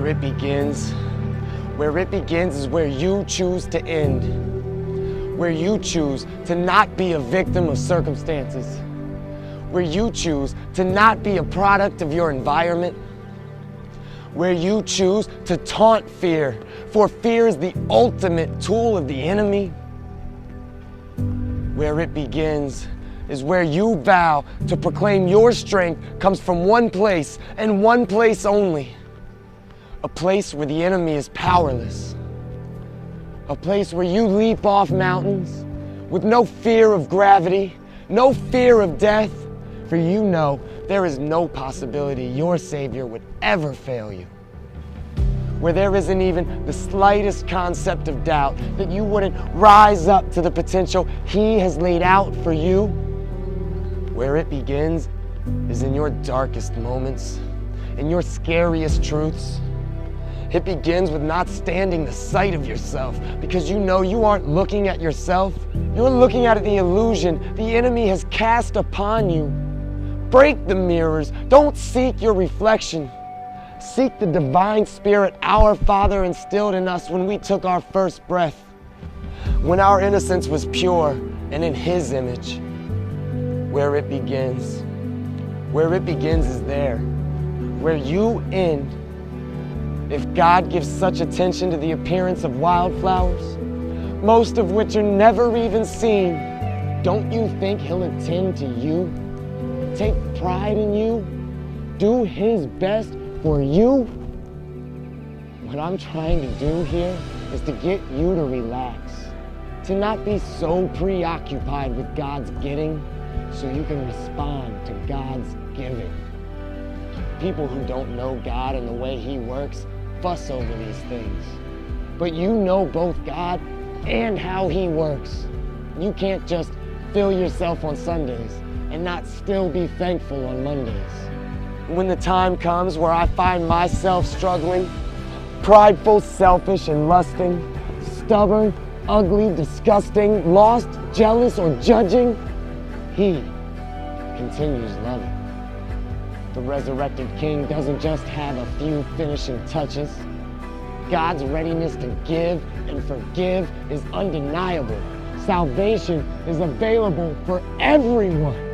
it begins. Where it begins is where you choose to end. Where you choose to not be a victim of circumstances. Where you choose to not be a product of your environment. Where you choose to taunt fear, for fear is the ultimate tool of the enemy. Where it begins is where you vow to proclaim your strength comes from one place and one place only. A place where the enemy is powerless. A place where you leap off mountains with no fear of gravity, no fear of death, for you know there is no possibility your Savior would ever fail you. Where there isn't even the slightest concept of doubt that you wouldn't rise up to the potential He has laid out for you. Where it begins is in your darkest moments, in your scariest truths. It begins with not standing the sight of yourself, because you know you aren't looking at yourself. You're looking at the illusion the enemy has cast upon you. Break the mirrors. Don't seek your reflection. Seek the divine spirit our Father instilled in us when we took our first breath, when our innocence was pure and in His image. Where it begins. Where it begins is there. Where you end. If God gives such attention to the appearance of wildflowers, most of which are never even seen, don't you think He'll attend to you? Take pride in you? Do His best for you? What I'm trying to do here is to get you to relax, to not be so preoccupied with God's getting so you can respond to God's giving. People who don't know God and the way He works fuss over these things. But you know both God and how He works. You can't just fill yourself on Sundays and not still be thankful on Mondays. When the time comes where I find myself struggling, prideful, selfish, and lusting, stubborn, ugly, disgusting, lost, jealous, or judging, He continues loving. The resurrected King doesn't just have a few finishing touches. God's readiness to give and forgive is undeniable. Salvation is available for everyone.